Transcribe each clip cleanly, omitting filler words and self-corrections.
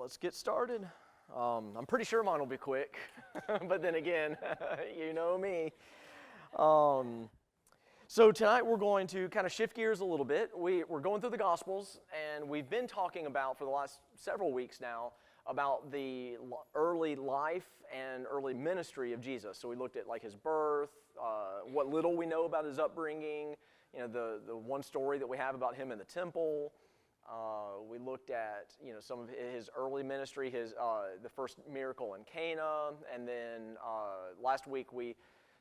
let's get started. I'm pretty sure mine will be quick, but then again, you know me. So tonight we're going to kind of shift gears a little bit. We're going through the Gospels, and we've been talking about, for the last several weeks now, about the early life and early ministry of Jesus. So we looked at like his birth, what little we know about his upbringing, you know, the one story that we have about him in the temple. We looked at, you know, some of his early ministry, the first miracle in Cana, and then last week we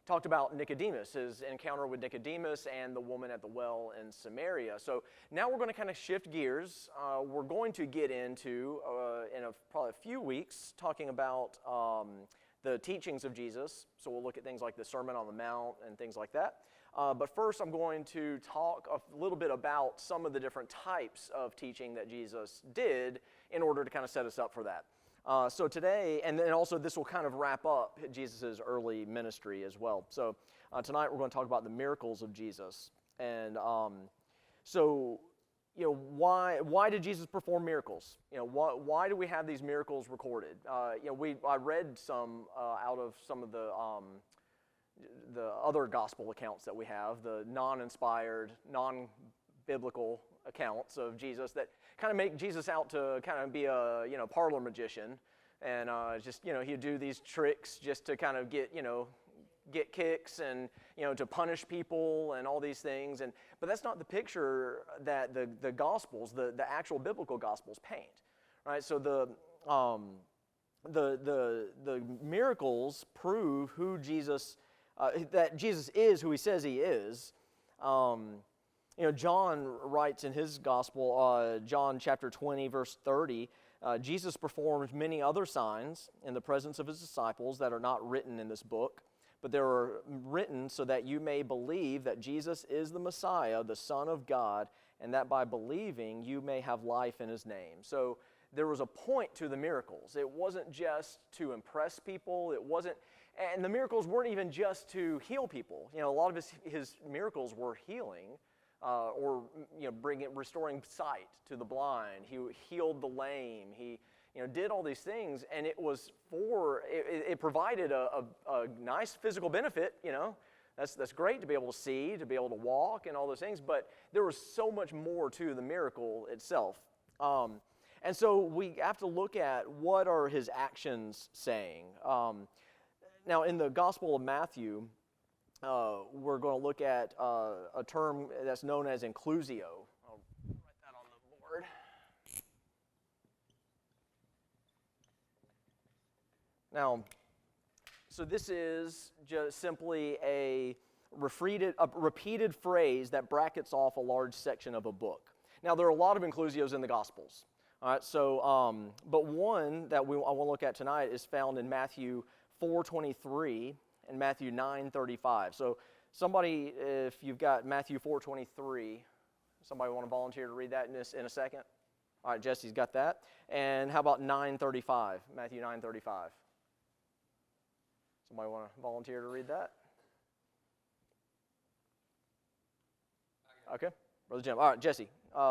talked about Nicodemus, his encounter with Nicodemus and the woman at the well in Samaria. So now we're going to kind of shift gears. We're going to get into, probably a few weeks, talking about the teachings of Jesus. So we'll look at things like the Sermon on the Mount and things like that. But first I'm going to talk a little bit about some of the different types of teaching that Jesus did in order to kind of set us up for that. So today, and then also this will kind of wrap up Jesus' early ministry as well. So tonight we're going to talk about the miracles of Jesus. And so, you know, why did Jesus perform miracles? You know, why do we have these miracles recorded? You know, I read some out of some of the other gospel accounts that we have, the non-inspired, non-biblical accounts of Jesus that kind of make Jesus out to kind of be a, you know, parlor magician, and just, you know, he'd do these tricks just to kind of get kicks and, you know, to punish people and all these things. But that's not the picture that the Gospels, the actual biblical Gospels paint, right? So the miracles prove who Jesus, that Jesus is who he says he is. You know, John writes in his gospel, John chapter 20, verse 30, Jesus performed many other signs in the presence of his disciples that are not written in this book, but they are written so that you may believe that Jesus is the Messiah, the Son of God, and that by believing you may have life in his name. So there was a point to the miracles. It wasn't just to impress people. And the miracles weren't even just to heal people. You know, a lot of his miracles were healing. Or, you know, restoring sight to the blind. He healed the lame. He, you know, did all these things, and it provided a nice physical benefit. You know, that's great to be able to see, to be able to walk, and all those things. But there was so much more to the miracle itself, and so we have to look at what are his actions saying. Now, in the Gospel of Matthew, we're going to look at a term that's known as inclusio. I'll write that on the board. Now, so this is just simply a repeated phrase that brackets off a large section of a book. Now, there are a lot of inclusios in the Gospels. All right, so but one that I want to look at tonight is found in Matthew 4:23. And Matthew 9:35. So somebody, if you've got Matthew 4:23, somebody want to volunteer to read that in a second? All right, Jesse's got that. And how about 9:35? Matthew 9:35. Somebody want to volunteer to read that? Okay, Brother Jim. All right, Jesse.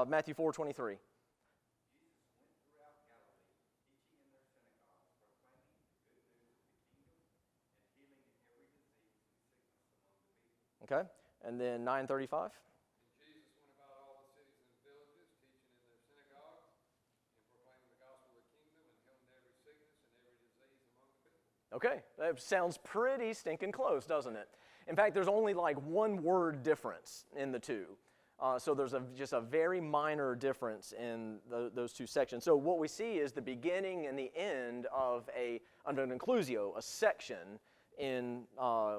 Matthew 4:23. Okay, and then 9:35. Jesus went about all the cities and villages, teaching in their synagogues and proclaiming the gospel of the kingdom and healing every sickness and every disease among the people. Okay, that sounds pretty stinking close, doesn't it? In fact, there's only like one word difference in the two. So there's just a very minor difference in those two sections. So what we see is the beginning and the end of an inclusio, a section in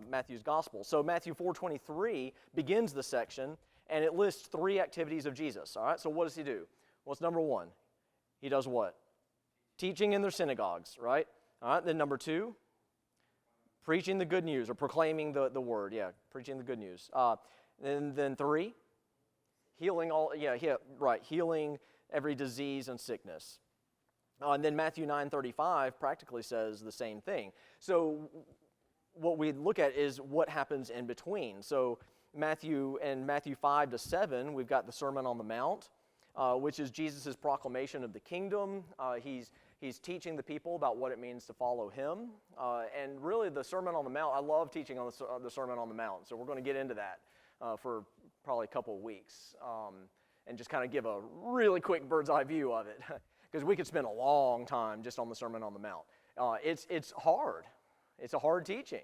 Matthew's gospel. So Matthew 4:23 begins the section, and it lists three activities of Jesus. All right, so what does he do? What's number one? He does what? Teaching in their synagogues, right? All right, then number two, preaching the good news, or proclaiming the word. Yeah, preaching the good news. And then three, healing healing every disease and sickness. And then Matthew 9:35 practically says the same thing. So what we look at is what happens in between. So Matthew 5 to 7, we've got the Sermon on the Mount. which is Jesus' proclamation of the kingdom. He's teaching the people about what it means to follow him. And really the Sermon on the Mount, I love teaching on the Sermon on the Mount. So we're going to get into that for probably a couple of weeks and just kind of give a really quick bird's eye view of it. Because we could spend a long time just on the Sermon on the Mount. It's hard. It's a hard teaching.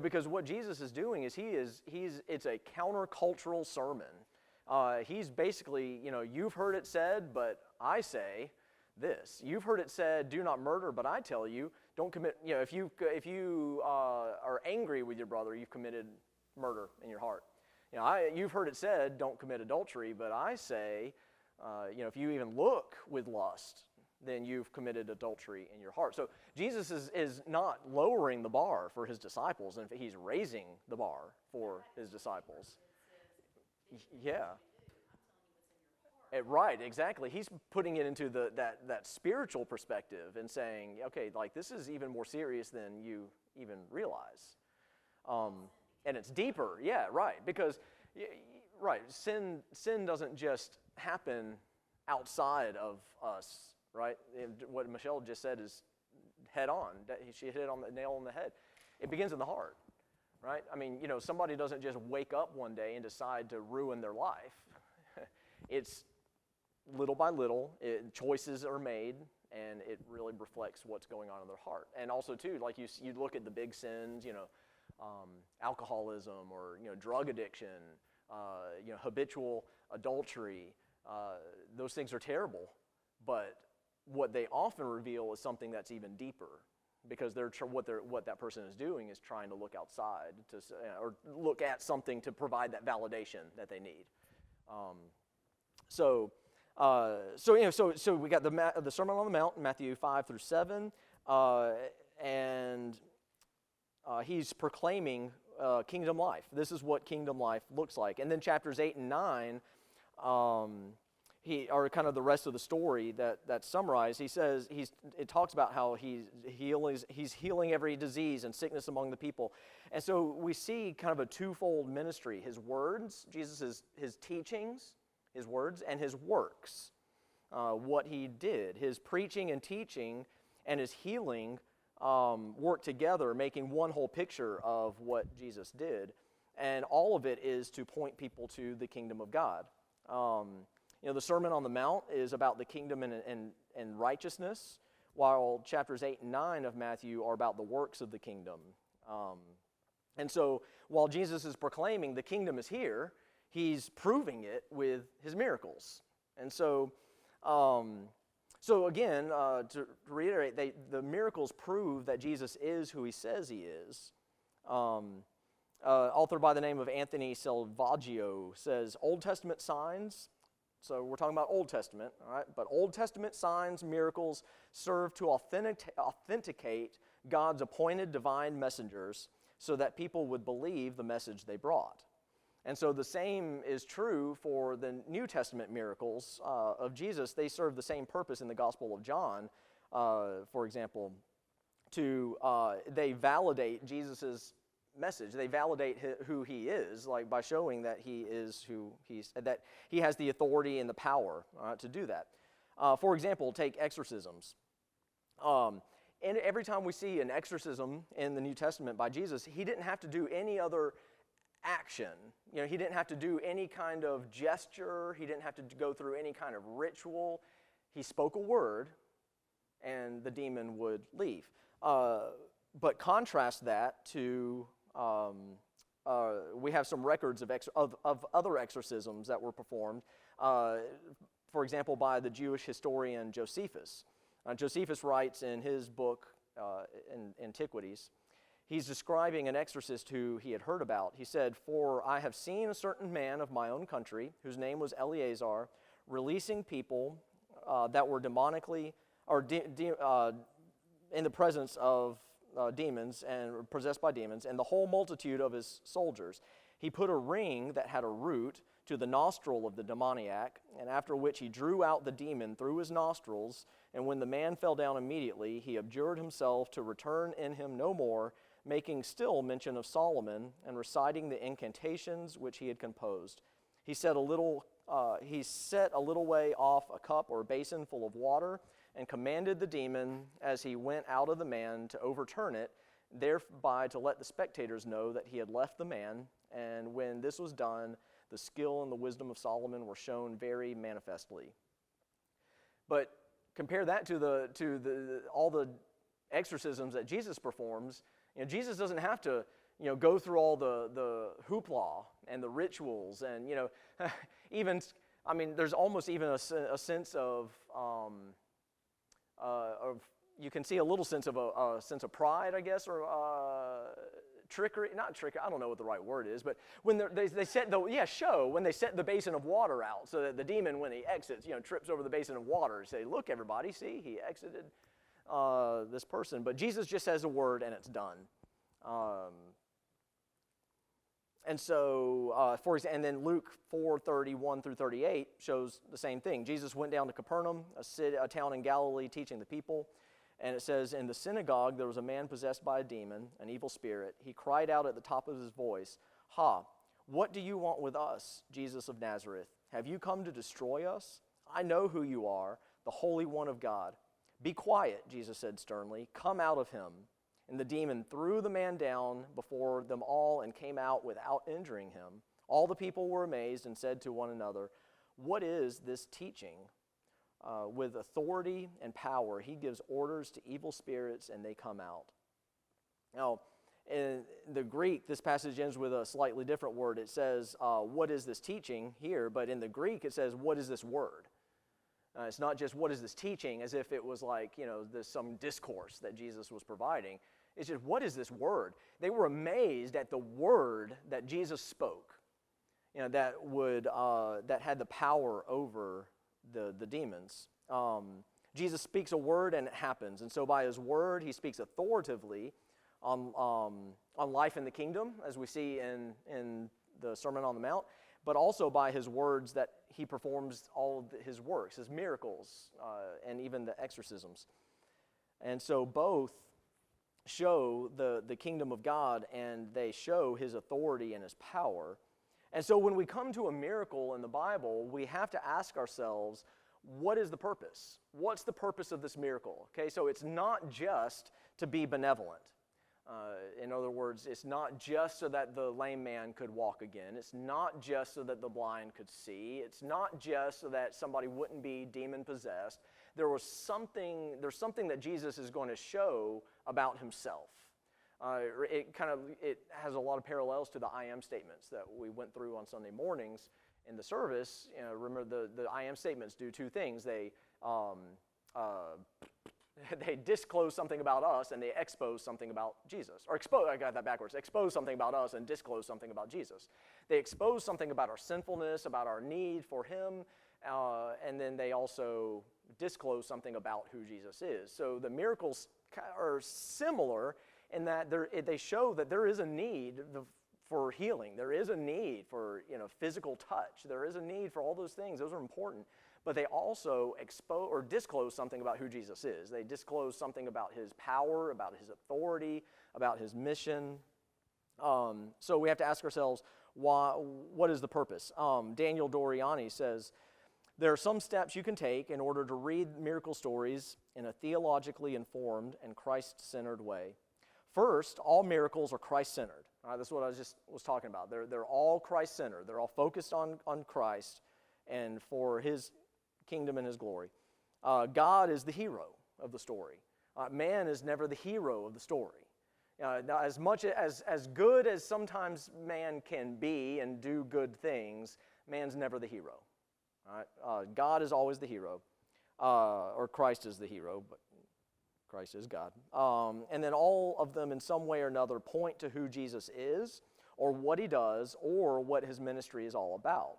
Because what Jesus is doing is it's a countercultural sermon. He's basically, you've heard it said, but I say this. You've heard it said, do not murder, but I tell you, don't commit, if you are angry with your brother, you've committed murder in your heart. You've heard it said, don't commit adultery, but I say, if you even look with lust, then you've committed adultery in your heart. So Jesus is not lowering the bar for his disciples, and he's raising the bar for his disciples. Yeah. Right, exactly. He's putting it into that spiritual perspective and saying, okay, like this is even more serious than you even realize. And it's deeper, yeah, right. Because, right, sin doesn't just happen outside of us, right? And what Michelle just said is head on. She hit on the nail on the head. It begins in the heart, right? I mean, somebody doesn't just wake up one day and decide to ruin their life. It's little by little, choices are made, and it really reflects what's going on in their heart. And also, too, like you look at the big sins, alcoholism or drug addiction, habitual adultery. Those things are terrible, but what they often reveal is something that's even deeper, because what that person is doing is trying to look outside or look at something to provide that validation that they need. So we got the Sermon on the Mount, Matthew 5-7, and he's proclaiming kingdom life. This is what kingdom life looks like. And then chapters 8 and 9 are kind of the rest of the story that's summarized. It talks about how he's healing every disease and sickness among the people. And so we see kind of a twofold ministry: his words, his teachings, his words, and his works. What he did, his preaching and teaching and his healing work together, making one whole picture of what Jesus did. And all of it is to point people to the kingdom of God. The Sermon on the Mount is about the kingdom and righteousness, while chapters 8 and 9 of Matthew are about the works of the kingdom. And so while Jesus is proclaiming the kingdom is here, he's proving it with his miracles. And so again, to reiterate, the miracles prove that Jesus is who he says he is. Author by the name of Anthony Salvaggio says, Old Testament signs, so we're talking about Old Testament, all right? But Old Testament signs, miracles serve to authenticate God's appointed divine messengers so that people would believe the message they brought. And so the same is true for the New Testament miracles of Jesus. They serve the same purpose in the Gospel of John, for example, they validate Jesus' message. They validate who he is, like by showing that he is that he has the authority and the power to do that. For example, take exorcisms. And every time we see an exorcism in the New Testament by Jesus, he didn't have to do any other action. He didn't have to do any kind of gesture. He didn't have to go through any kind of ritual. He spoke a word, and the demon would leave. But contrast that to we have some records of other exorcisms that were performed. For example, by the Jewish historian Josephus. Josephus writes in his book, in Antiquities, he's describing an exorcist who he had heard about. He said, "For I have seen a certain man of my own country, whose name was Eleazar, releasing people that were demonically, or in the presence of demons and possessed by demons, and the whole multitude of his soldiers. He put a ring that had a root to the nostril of the demoniac, and after which he drew out the demon through his nostrils, and when the man fell down immediately, he abjured himself to return in him no more, making still mention of Solomon, and reciting the incantations which he had composed. He said a little he set a little way off a cup or a basin full of water and commanded the demon as he went out of the man to overturn it, thereby to let the spectators know that he had left the man. And when this was done, the skill and the wisdom of Solomon were shown very manifestly. But compare that to all the exorcisms that Jesus performs. Jesus doesn't have to go through all the hoopla and the rituals, and even there's almost even a sense of you can see a little sense of a sense of pride, I guess, or trickery. Not trickery. I don't know what the right word is, but when they set when they set the basin of water out, so that the demon, when he exits, trips over the basin of water, say, "Look, everybody, see, he exited this person." But Jesus just says a word and it's done. And so, and then Luke 4:31 through 38 shows the same thing. Jesus went down to Capernaum, a town in Galilee, teaching the people. And it says, in the synagogue there was a man possessed by a demon, an evil spirit. He cried out at the top of his voice, "Ha, what do you want with us, Jesus of Nazareth? Have you come to destroy us? I know who you are, the Holy One of God." "Be quiet," Jesus said sternly. "Come out of him." And the demon threw the man down before them all and came out without injuring him. All the people were amazed and said to one another, "What is this teaching? With authority and power, he gives orders to evil spirits and they come out." Now, in the Greek, this passage ends with a slightly different word. It says, "What is this teaching?" here, but in the Greek it says, "What is this word?" It's not just "what is this teaching," as if it was like, there's some discourse that Jesus was providing. It's just, what is this word? They were amazed at the word that Jesus spoke, that had the power over the demons. Jesus speaks a word and it happens. And so by his word, he speaks authoritatively on life in the kingdom, as we see in the Sermon on the Mount, but also by his words that he performs all of his works, his miracles, and even the exorcisms. And so both show the kingdom of God, and they show his authority and his power. And so when we come to a miracle in the Bible, we have to ask ourselves, what is the purpose? What's the purpose of this miracle? Okay, so it's not just to be benevolent. In other words, it's not just so that the lame man could walk again. It's not just so that the blind could see. It's not just so that somebody wouldn't be demon-possessed. There's something that Jesus is going to show about himself. It has a lot of parallels to the I am statements that we went through on Sunday mornings in the service. Remember, the I am statements do two things. They disclose something about us, and they expose something about Jesus. I got that backwards. Expose something about us and disclose something about Jesus. They expose something about our sinfulness, about our need for him, and then they also disclose something about who Jesus is. So the miracles are similar in that they show that there is a need for healing. There is a need for physical touch. There is a need for all those things. Those are important. But they also expose or disclose something about who Jesus is. They disclose something about his power, about his authority, about his mission. So we have to ask ourselves, what is the purpose? Daniel Doriani says, there are some steps you can take in order to read miracle stories in a theologically informed and Christ-centered way. First, all miracles are Christ-centered. That's what I was talking about. They're all Christ-centered. They're all focused on Christ and for his kingdom and his glory. God is the hero of the story. Man is never the hero of the story. Now, as much as good as sometimes man can be and do good things, man's never the hero. God is always the hero, or Christ is the hero, but Christ is God. And then all of them in some way or another point to who Jesus is, or what he does, or what his ministry is all about.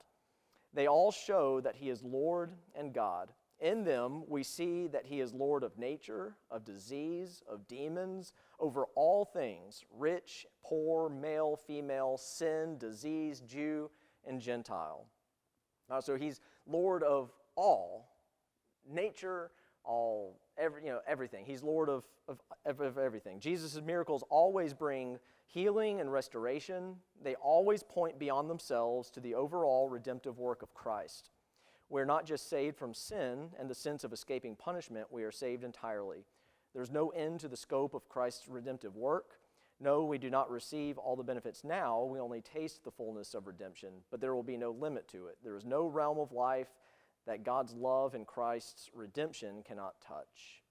They all show that he is Lord and God. In them, we see that he is Lord of nature, of disease, of demons, over all things, rich, poor, male, female, sin, disease, Jew, and Gentile. So he's Lord of all, nature, everything. He's Lord of everything. Jesus' miracles always bring healing and restoration. They always point beyond themselves to the overall redemptive work of Christ. We're not just saved from sin and the sense of escaping punishment, we are saved entirely. There's no end to the scope of Christ's redemptive work. No, we do not receive all the benefits now, we only taste the fullness of redemption, but there will be no limit to it. There is no realm of life that God's love and Christ's redemption cannot touch.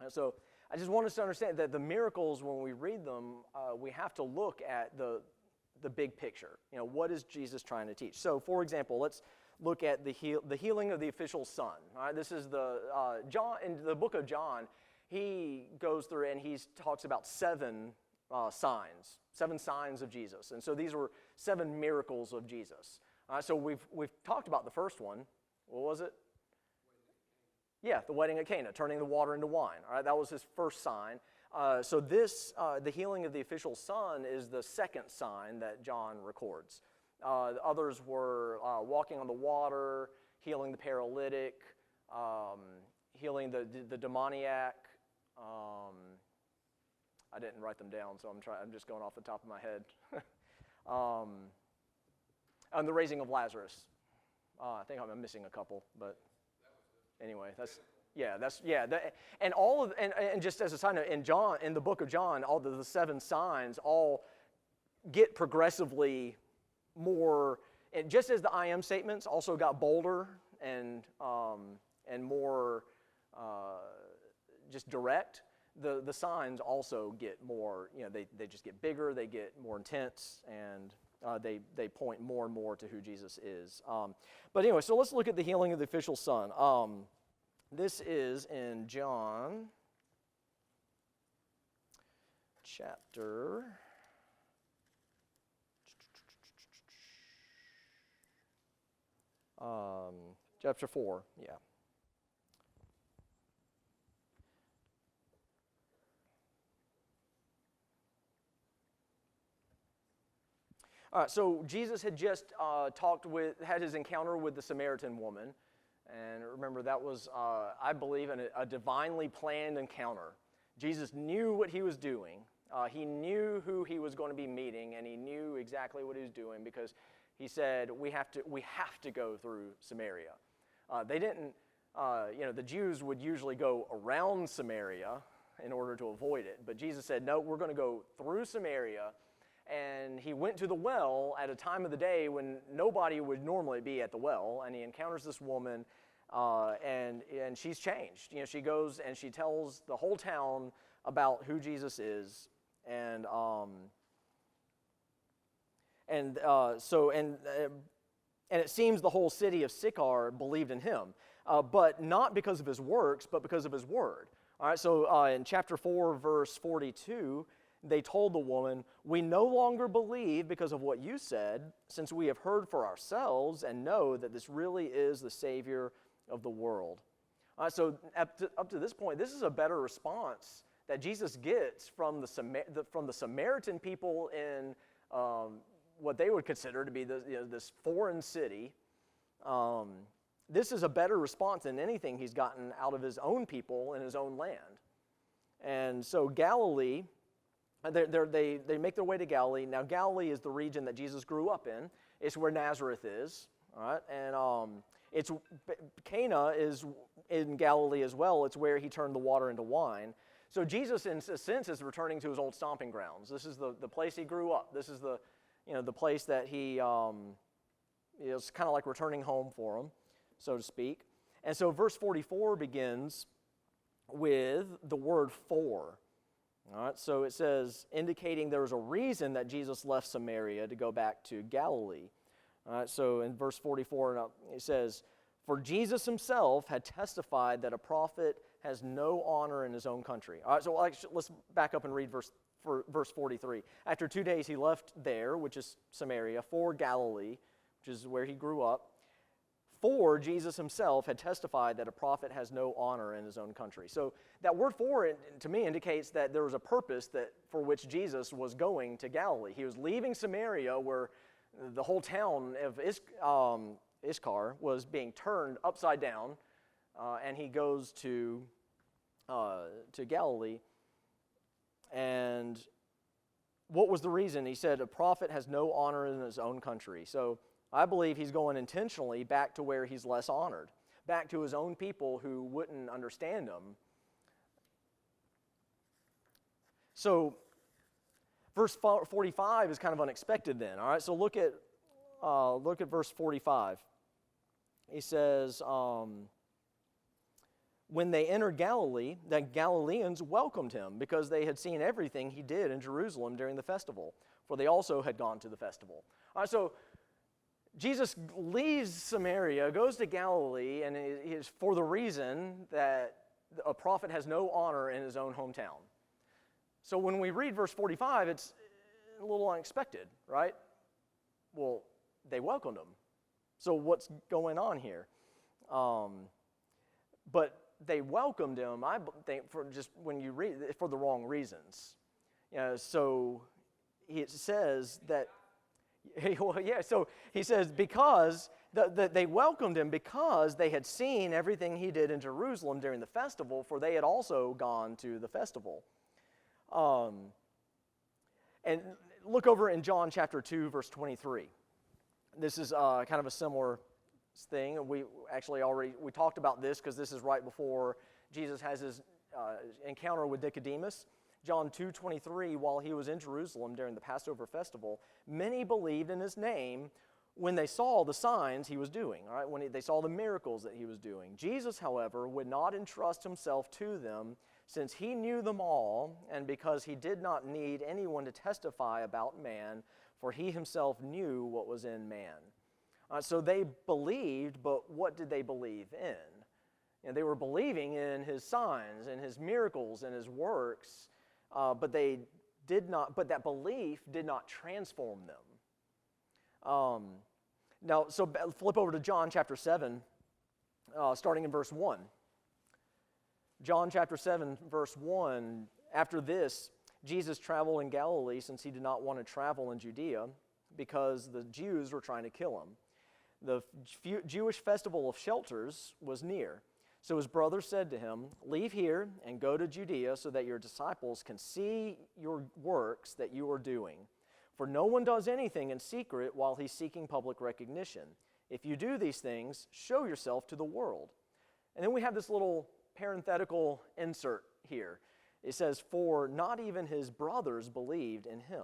And so I just want us to understand that the miracles, when we read them, we have to look at the big picture. What is Jesus trying to teach? So, for example, let's look at the healing of the official's son. All right, this is John in the book of John. He goes through and he talks about seven signs of Jesus, and so these were 7 miracles of Jesus. So we've talked about the first one. What was it? Yeah, the wedding at Cana, turning the water into wine. All right, that was his first sign. So the healing of the official's son is the second sign that John records. The others were walking on the water, healing the paralytic, healing the demoniac. I didn't write them down, so I'm just going off the top of my head. And the raising of Lazarus. I think I'm missing a couple, but anyway, and all of and just as a side note, in the book of John, all the 7 signs all get progressively more, and just as the I am statements also got bolder and more just direct, the signs also get more, they just get bigger, they get more intense, and they point more and more to who Jesus is. But anyway, so let's look at the healing of the official's son. This is in John chapter 4, yeah. All right, so Jesus had just had his encounter with the Samaritan woman. And remember, that was, I believe, a divinely planned encounter. Jesus knew what he was doing. He knew who he was going to be meeting, and he knew exactly what he was doing because he said, we have to go through Samaria. They didn't, the Jews would usually go around Samaria in order to avoid it. But Jesus said, no, we're going to go through Samaria. And he went to the well at a time of the day when nobody would normally be at the well, and he encounters this woman, and she's changed. She goes and she tells the whole town about who Jesus is, and it seems the whole city of Sychar believed in him, but not because of his works, but because of his word. All right, so in chapter 4, verse 42. They told the woman, we no longer believe because of what you said, since we have heard for ourselves and know that this really is the Savior of the world. So up to this point, this is a better response that Jesus gets from the Samaritan people in what they would consider to be this foreign city. This is a better response than anything he's gotten out of his own people in his own land. And so Galilee, they make their way to Galilee. Now, Galilee is the region that Jesus grew up in. It's where Nazareth is, all right? And Cana is in Galilee as well. It's where he turned the water into wine. So Jesus, in a sense, is returning to his old stomping grounds. This is the place he grew up. This is the place that he is kind of like returning home for him, so to speak. And so verse 44 begins with the word "for." All right, so it says, indicating there was a reason that Jesus left Samaria to go back to Galilee. All right, so in verse 44, it says, for Jesus himself had testified that a prophet has no honor in his own country. All right, so let's back up and read verse 43. After 2 days he left there, which is Samaria, for Galilee, which is where he grew up. For Jesus himself had testified that a prophet has no honor in his own country. So that word "for" to me indicates that there was a purpose for which Jesus was going to Galilee. He was leaving Samaria, where the whole town of Iscar was being turned upside down and he goes to Galilee. And what was the reason? He said, a prophet has no honor in his own country. So I believe he's going intentionally back to where he's less honored, back to his own people who wouldn't understand him. So verse 45 is kind of unexpected then. All right, so look at verse 45. He says, when they entered Galilee, the Galileans welcomed him because they had seen everything he did in Jerusalem during the festival, for they also had gone to the festival. All right, so Jesus leaves Samaria, goes to Galilee, and it is for the reason that a prophet has no honor in his own hometown. So when we read verse 45, it's a little unexpected, right? Well, they welcomed him. So what's going on here? But they welcomed him, I think, for just when you read it, for the wrong reasons. So it says that, so he says because they welcomed him because they had seen everything he did in Jerusalem during the festival, for they had also gone to the festival. And look over in John chapter 2, verse 23. This is kind of a similar thing. We actually we talked about this because this is right before Jesus has his encounter with Nicodemus. John 2:23, while he was in Jerusalem during the Passover festival, many believed in his name when they saw the signs he was doing, all right, when they saw the miracles that he was doing. Jesus, however, would not entrust himself to them, since he knew them all, and because he did not need anyone to testify about man, for he himself knew what was in man. So they believed, but what did they believe in? They were believing in his signs and his miracles and his works, but that belief did not transform them. Now, so flip over to John chapter 7, starting in verse 1. John chapter 7, verse 1, after this, Jesus traveled in Galilee since he did not want to travel in Judea because the Jews were trying to kill him. The Jewish festival of shelters was near. So his brothers said to him, leave here and go to Judea so that your disciples can see your works that you are doing. For no one does anything in secret while he's seeking public recognition. If you do these things, show yourself to the world. And then we have this little parenthetical insert here. It says, for not even his brothers believed in him.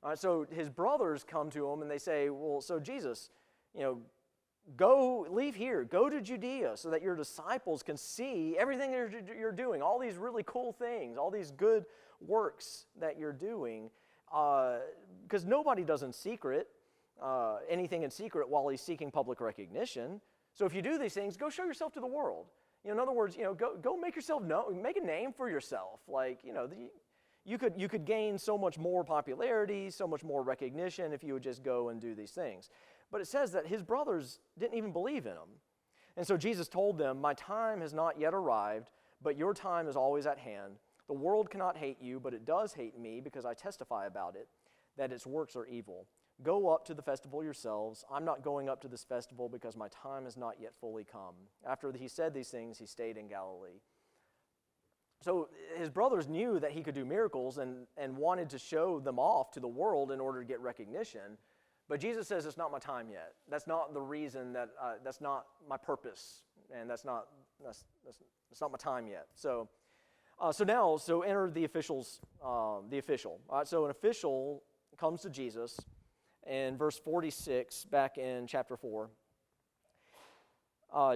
All right, so his brothers come to him and they say, well, so Jesus, leave here, go to Judea so that your disciples can see everything you're doing, all these really cool things, all these good works that you're doing, because nobody does anything in secret while he's seeking public recognition. So if you do these things, go show yourself to the world. In other words, go make yourself known, make a name for yourself. You could gain so much more popularity, so much more recognition if you would just go and do these things. But it says that his brothers didn't even believe in him. And so Jesus told them, my time has not yet arrived, but your time is always at hand. The world cannot hate you, but it does hate me because I testify about it, that its works are evil. Go up to the festival yourselves. I'm not going up to this festival because my time has not yet fully come. After he said these things, he stayed in Galilee. So his brothers knew that he could do miracles and wanted to show them off to the world in order to get recognition. But Jesus says, it's not my time yet. That's not the reason that's not my purpose. And that's not my time yet. So enter the official. All right, so an official comes to Jesus in verse 46, back in chapter 4.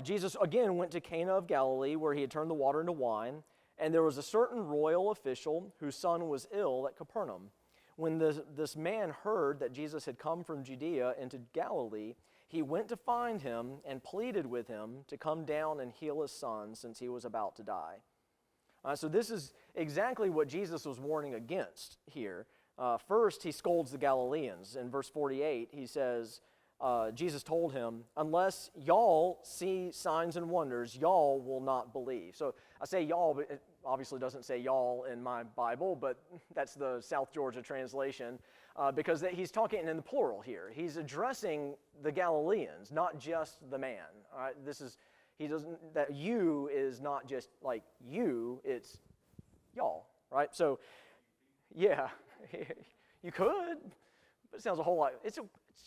Jesus again went to Cana of Galilee, where he had turned the water into wine. And there was a certain royal official whose son was ill at Capernaum. When this man heard that Jesus had come from Judea into Galilee, he went to find him and pleaded with him to come down and heal his son, since he was about to die. So this is exactly what Jesus was warning against here. First, he scolds the Galileans. In verse 48, he says, Jesus told him, unless y'all see signs and wonders, y'all will not believe. So I say y'all, but it obviously doesn't say y'all in my Bible, but that's the South Georgia translation, because he's talking in the plural here. He's addressing the Galileans, not just the man. All right? He doesn't, that you is not just like you, it's y'all, right? So, yeah, you could, but it sounds a whole lot, it's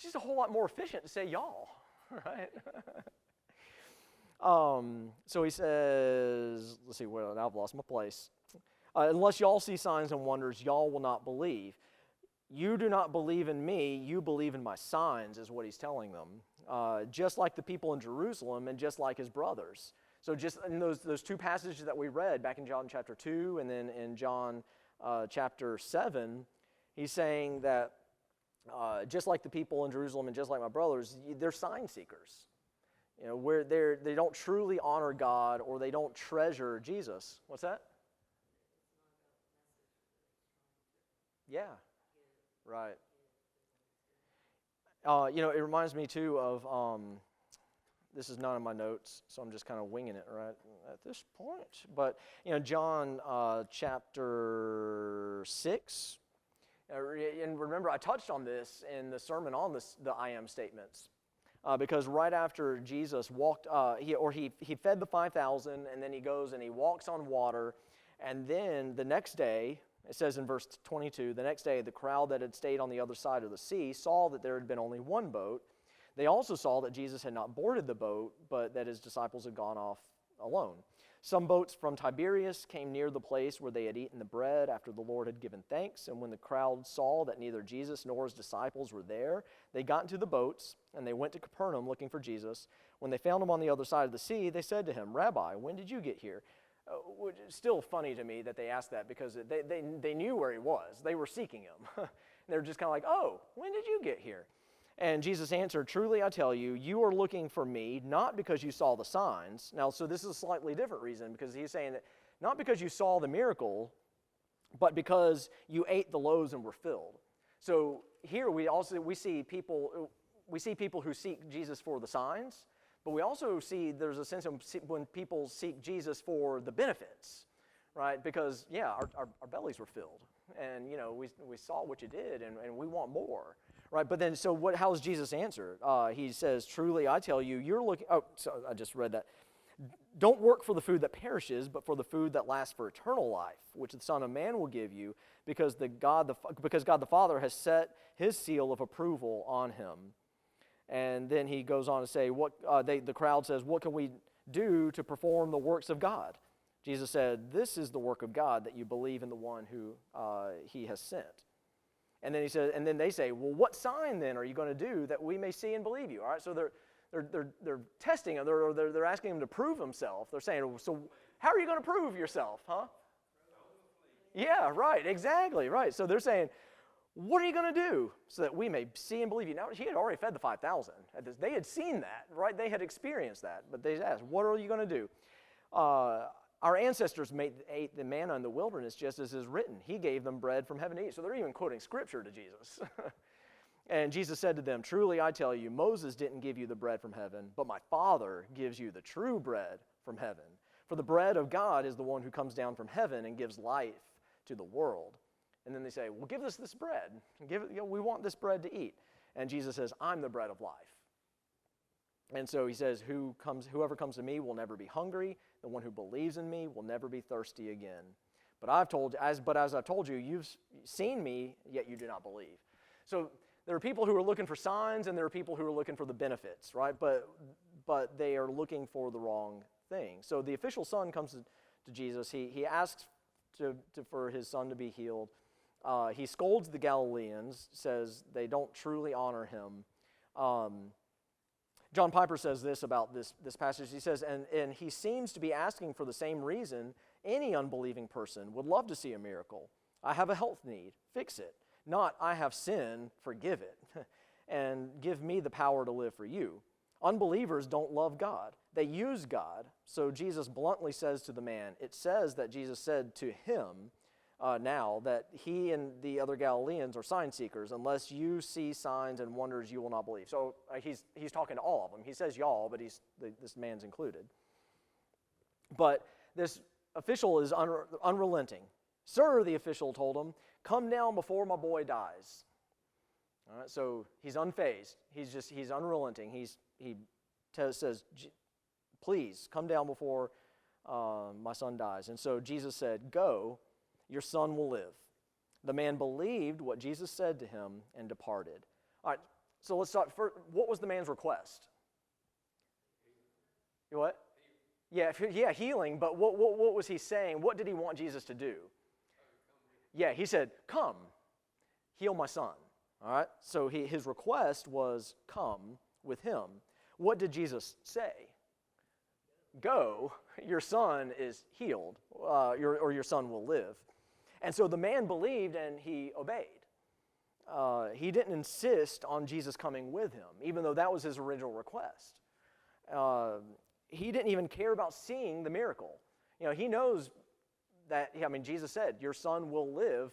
just a whole lot more efficient to say y'all, right? So he says, let's see, well, now I've lost my place. Unless y'all see signs and wonders, y'all will not believe. You do not believe in me, you believe in my signs, is what he's telling them. Just like the people in Jerusalem and just like his brothers. So just in those two passages that we read back in John chapter 2 and then in John chapter 7, he's saying that just like the people in Jerusalem and just like my brothers, they're sign seekers. You know, where they don't truly honor God or they don't treasure Jesus. What's that? Yeah, right. It reminds me too of, this is not in my notes, so I'm just kind of winging it right at this point. But, John chapter 6, and remember I touched on this in the sermon on the I am statements. Because right after Jesus walked, he fed the 5,000, and then he goes and he walks on water, and then the next day, it says in verse 22, the next day the crowd that had stayed on the other side of the sea saw that there had been only one boat. They also saw that Jesus had not boarded the boat, but that his disciples had gone off alone. Some boats from Tiberias came near the place where they had eaten the bread after the Lord had given thanks, and when the crowd saw that neither Jesus nor his disciples were there, they got into the boats, and they went to Capernaum looking for Jesus. When they found him on the other side of the sea, they said to him, "Rabbi, when did you get here?" Which is still funny to me that they asked that because they knew where he was. They were seeking him. They're just kind of like, "Oh, when did you get here?" And Jesus answered, "Truly I tell you, you are looking for me, not because you saw the signs." Now, so this is a slightly different reason because he's saying that not because you saw the miracle, but because you ate the loaves and were filled. So here we see people who seek Jesus for the signs, but we also see there's a sense of when people seek Jesus for the benefits, right? Because, our bellies were filled, and, we saw what you did, and we want more, right? But then, so how does Jesus answer? He says, "Truly, I tell you, you're looking," so I just read that. "Don't work for the food that perishes, but for the food that lasts for eternal life, which the Son of Man will give you, because God the Father has set his seal of approval on him." And then he goes on to say, the crowd says, "What can we do to perform the works of God?" Jesus said, "This is the work of God, that you believe in the one who he has sent." And then he said, and then they say, "Well, what sign then are you going to do that we may see and believe you?" All right, so they're testing him. They're asking him to prove himself. They're saying, "So how are you going to prove yourself, huh?" Yeah, right, exactly, right. So they're saying, "What are you going to do so that we may see and believe you?" Now, he had already fed the 5,000. They had seen that, right? They had experienced that. But they asked, "What are you going to do?" Our ancestors ate the manna in the wilderness just as is written. He gave them bread from heaven to eat. So they're even quoting scripture to Jesus. And Jesus said to them, "Truly I tell you, Moses didn't give you the bread from heaven, but my Father gives you the true bread from heaven. For the bread of God is the one who comes down from heaven and gives life to the world." And then they say, "Well, give us this bread. We want this bread to eat." And Jesus says, "I'm the bread of life." And so he says, "Whoever comes to me will never be hungry. The one who believes in me will never be thirsty again. But as I've told you, you've seen me, yet you do not believe." So there are people who are looking for signs, and there are people who are looking for the benefits, right? But they are looking for the wrong thing. So the official son comes to Jesus. He asks for his son to be healed. He scolds the Galileans, says they don't truly honor him. John Piper says this about this passage. He says, and he seems to be asking for the same reason any unbelieving person would love to see a miracle. "I have a health need, fix it. Not, I have sin, forgive it. And give me the power to live for you." Unbelievers don't love God. They use God. So Jesus bluntly says to the man, it says that Jesus said to him now that he and the other Galileans are sign seekers. "Unless you see signs and wonders, you will not believe." So he's talking to all of them. He says y'all, but this man's included. But this official is unrelenting. "Sir," the official told him, "come down before my boy dies." All right, so he's unfazed. He's unrelenting. He says, Please come down before my son dies. And so Jesus said, go, your son will live. The man believed what Jesus said to him and departed. All right, so let's start first. What was the man's request? What? Yeah, healing, but what was he saying? What did he want Jesus to do? Yeah, he said, come, heal my son. All right, so his request was come with him. What did Jesus say? Go, your son is healed, your son will live. And so the man believed and he obeyed. He didn't insist on Jesus coming with him, even though that was his original request. He didn't even care about seeing the miracle. He knows that, Jesus said, your son will live.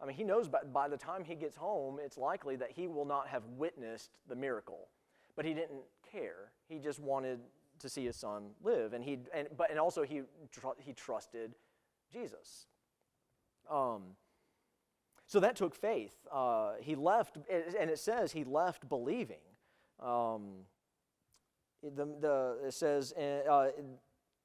He knows by the time he gets home, it's likely that he will not have witnessed the miracle. But he didn't care. He just wanted to see his son live. And also he trusted Jesus. So that took faith. He left, and it says he left believing. It says,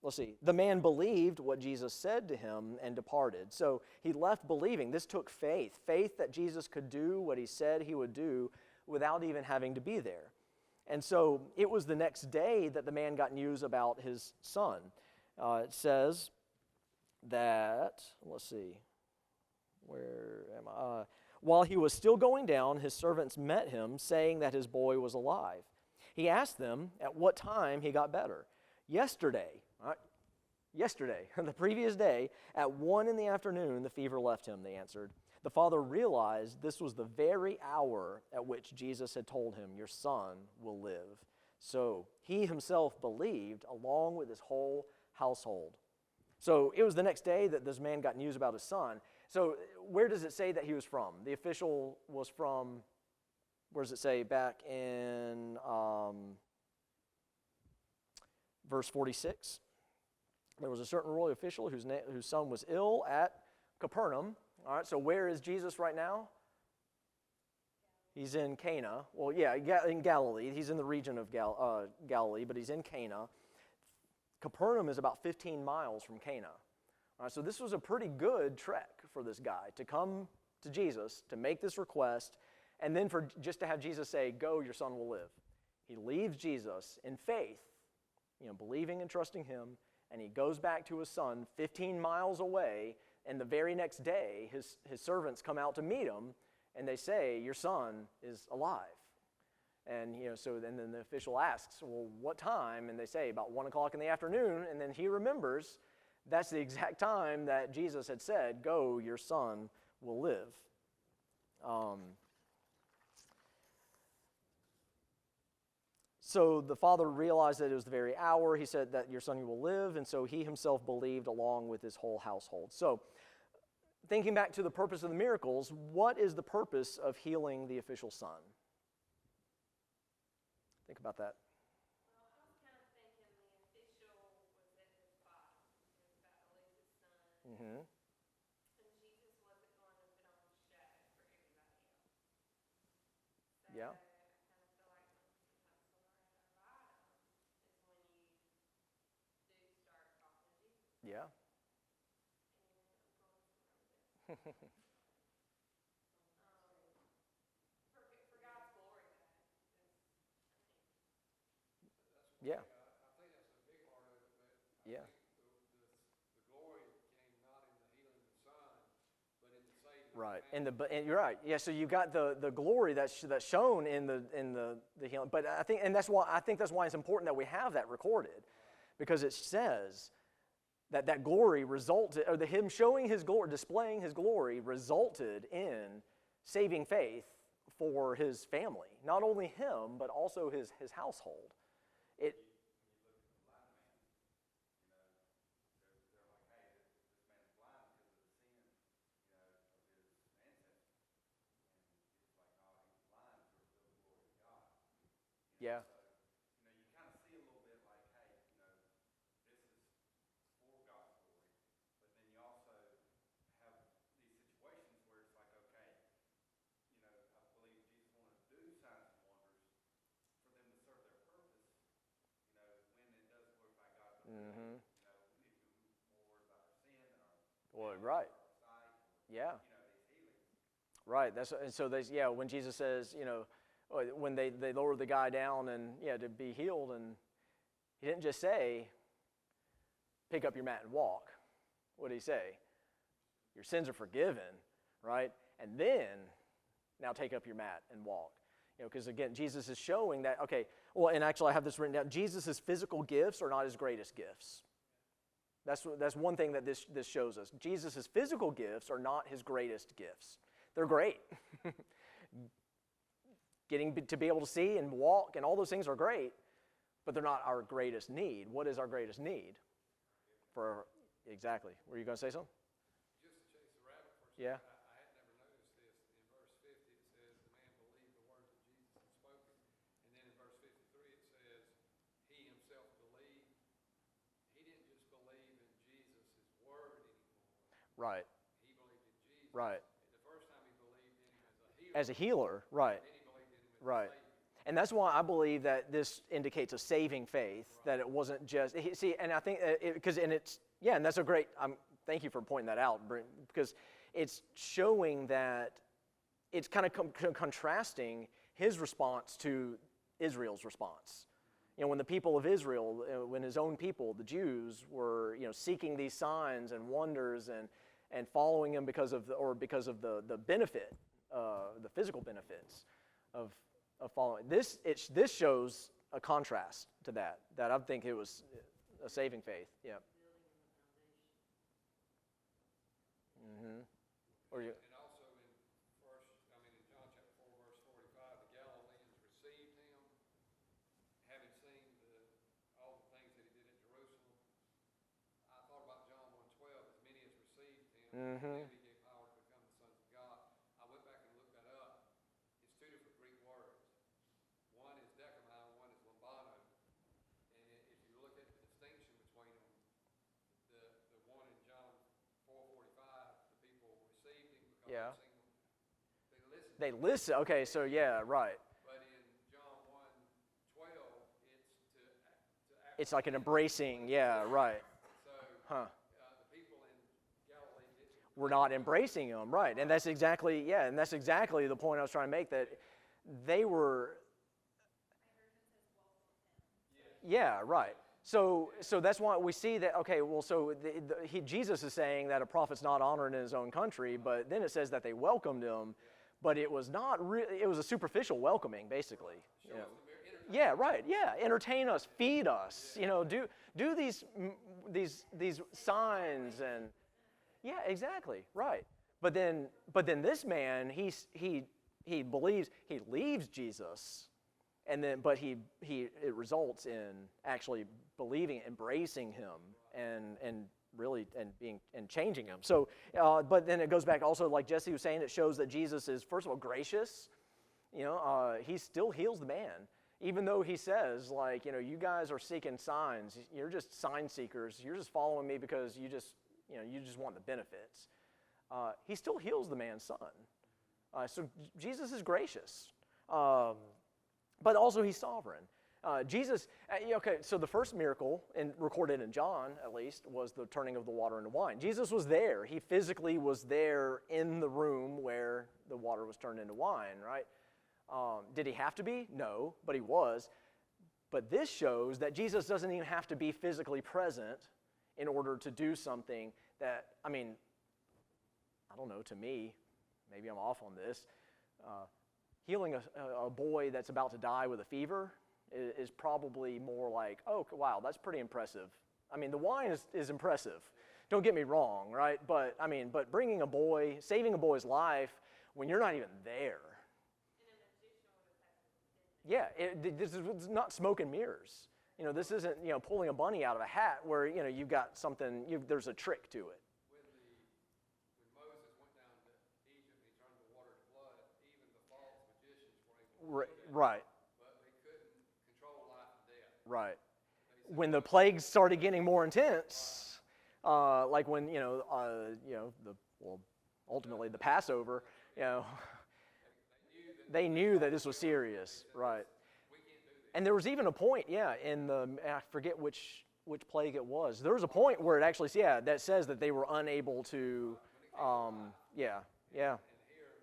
let's see, the man believed what Jesus said to him and departed. So he left believing. This took faith that Jesus could do what he said he would do without even having to be there. And so it was the next day that the man got news about his son. It says that, let's see, where am I? While he was still going down, his servants met him, saying that his boy was alive. He asked them at what time he got better. Yesterday, the previous day, at 1 p.m, the fever left him, they answered. The father realized this was the very hour at which Jesus had told him, your son will live. So he himself believed along with his whole household. So it was the next day that this man got news about his son. So where does it say that he was from? The official was from, where does it say? Back in verse 46. There was a certain royal official whose son was ill at Capernaum. All right, so where is Jesus right now? He's in Cana. Well, yeah, in Galilee. He's in the region of Galilee, but he's in Cana. Capernaum is about 15 miles from Cana. All right, so this was a pretty good trek for this guy to come to Jesus, to make this request, and then just to have Jesus say, go, your son will live. He leaves Jesus in faith, believing and trusting him, and he goes back to his son 15 miles away, and the very next day, his servants come out to meet him, and they say, your son is alive. And, so then the official asks, well, what time? And they say, about 1 o'clock in the afternoon, and then he remembers that's the exact time that Jesus had said, go, your son will live. So the father realized that it was the very hour. He said that your son will live, and so he himself believed along with his whole household. So thinking back to the purpose of the miracles, what is the purpose of healing the official son? Think about that. Well, I was kind of thinking the official was at his spot. He was about to lose his son. Mm-hmm. And Jesus wasn't going to put on a show for everybody else. So Yeah. I kind of feel like sometimes when we're at our bottom is when you do start talking to Jesus. Yeah. And I'm going somewhere with this. For God's glory, though. Yeah. I think that's a big part of it, but Yeah. the glory came not in the healing of the son, but in the saving of Right. the family. And you're right. Yeah. So you got the glory that's shown in the healing. But I think that's why it's important that we have that recorded, because it says that glory resulted, or him showing his glory, displaying his glory, resulted in saving faith for his family. Not only him, but also his household. It. Yeah. Mm-hmm. Well, right. Yeah. Right. And so when Jesus says, when they lowered the guy down and to be healed, and he didn't just say, pick up your mat and walk. What did he say? Your sins are forgiven, right? And then now take up your mat and walk. Because again, Jesus is showing that, and actually I have this written down, Jesus' physical gifts are not his greatest gifts. That's one thing that this shows us. Jesus' physical gifts are not his greatest gifts. They're great. Getting to be able to see and walk and all those things are great, but they're not our greatest need. What is our greatest need? Exactly. Were you going to say something? Just to chase the rabbit for a second, Yeah. I had never noticed this. In verse 50, it says, the man believed the words that Jesus had spoken. And then in verse 53, it says, he himself believed. He didn't just believe in Jesus' word anymore. Right. He believed in Jesus. Right. The first time he believed in him as a healer. As a healer, right. Then he believed in him as Right. a Savior. And that's why I believe that this indicates a saving faith, that it wasn't just, see, and I think, and that's a great, thank you for pointing that out, because it's showing that it's kind of contrasting his response to Israel's response. When the people of Israel, when his own people, the Jews, were seeking these signs and wonders and following him because of the benefit, the physical benefits of following. This shows a contrast to that I think it was a saving faith. Yeah. Mm-hmm. Or you. And also in John chapter 4, verse 45, the Galileans received him, having seen all the things that he did at Jerusalem. I thought about John 1:12, as many as received him, Mm-hmm. he gave power to become the sons of God. I went back and looked that up. It's two different Greek words. One is dekamai, one is lambano. And if you look at the distinction between them, the one in John 4:45, the people received him because Yeah. they've seen him. They listen. Okay, so yeah, right. But in John 1:12, it's to It's like an embracing. Yeah, right. So Huh. the people in Galilee didn't. We're not embracing them, right? And that's exactly the point I was trying to make, that they were. Yeah, right. So that's why we see that. Okay, well, so Jesus is saying that a prophet's not honored in his own country, but then it says that they welcomed him, but it was not really. It was a superficial welcoming, basically. Yeah, right. Yeah, entertain us, feed us. Do these signs and. Yeah, exactly. Right. But then this man, he believes, he leaves Jesus, and then it results in actually believing, embracing him, and really changing him. So, but then it goes back also, like Jesse was saying, it shows that Jesus is, first of all, gracious. He still heals the man, even though he says, like, you guys are seeking signs. You're just sign seekers. You're just following me because you just want the benefits. He still heals the man's son. So Jesus is gracious, but also he's sovereign. Jesus, so the first miracle, recorded in John at least, was the turning of the water into wine. Jesus was there. He physically was there in the room where the water was turned into wine, right? Did he have to be? No, but he was. But this shows that Jesus doesn't even have to be physically present in order to do something that, I don't know, to me, maybe I'm off on this, healing a boy that's about to die with a fever is probably more like, oh, wow, that's pretty impressive. The wine is impressive. Don't get me wrong, right? But, saving a boy's life when you're not even there. Yeah, this is not smoke and mirrors. This isn't, pulling a bunny out of a hat where, you've got something, there's a trick to it. When Moses went down to Egypt and he turned the water to blood, even the false magicians were able to do that. Right. But they couldn't control life and death. Right. When the plagues started getting more intense, like when, ultimately the Passover, they knew that this was serious. Right. And there was even a point, in I forget which which plague it was. There was a point where it actually, yeah, that says that they were unable to, yeah. And here,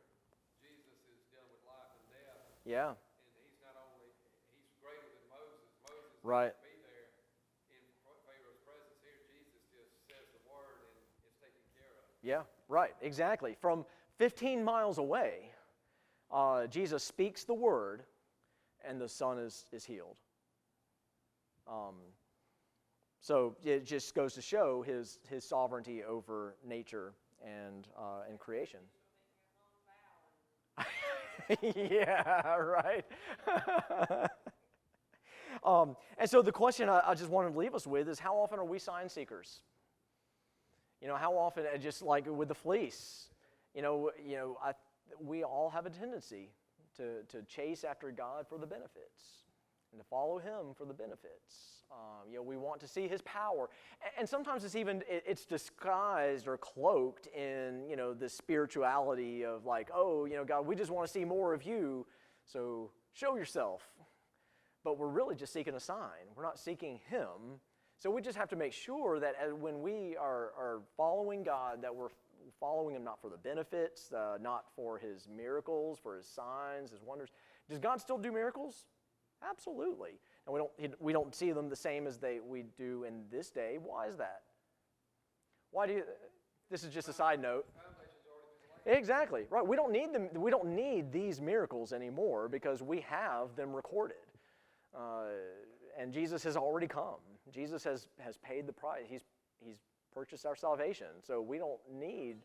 Jesus is dealing with life and death, Yeah, and he's not only, he's greater than Moses. Moses right. couldn't be there in Pharaoh's presence. Here, Jesus just says the word and it's taken care of. Yeah, right, exactly. From 15 miles away, Jesus speaks the word, and the son is healed. So it just goes to show his sovereignty over nature and creation. Yeah, right. And so the question I just wanted to leave us with is, how often are we sign seekers? How often, just like with the fleece, we all have a tendency to chase after God for the benefits and to follow Him for the benefits. We want to see His power, and sometimes it's disguised or cloaked in the spirituality of like, oh, God, we just want to see more of You, so show Yourself. But we're really just seeking a sign. We're not seeking Him. So we just have to make sure that when we are following God, that we're following Him not for the benefits, not for His miracles, for His signs, His wonders. Does God still do miracles? Absolutely. And we don't see them the same as we do in this day. Why is that? This is just a side note. Exactly, right. We don't need them. We don't need these miracles anymore because we have them recorded. And Jesus has already come. Jesus has paid the price. He's purchased our salvation. So we don't need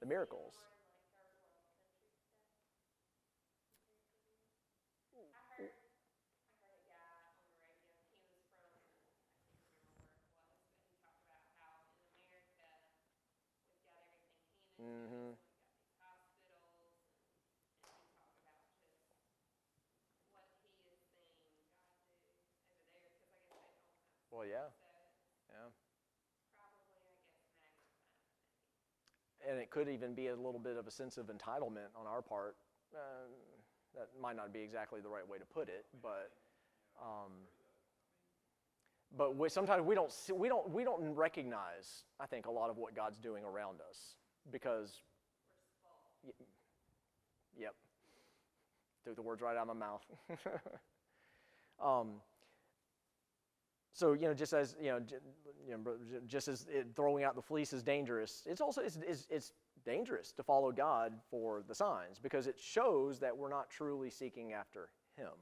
the miracles. Mm-hmm. Well, yeah. And it could even be a little bit of a sense of entitlement on our part. That might not be exactly the right way to put it, but sometimes we don't recognize, I think, a lot of what God's doing around us because, yep, took the words right out of my mouth. So just as throwing out the fleece is dangerous, it's also it's dangerous to follow God for the signs because it shows that we're not truly seeking after Him.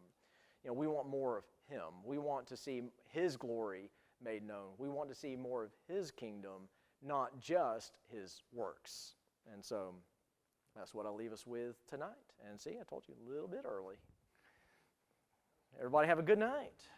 We want more of Him. We want to see His glory made known. We want to see more of His kingdom, not just His works. And so that's what I'll leave us with tonight. And see, I told you a little bit early. Everybody have a good night.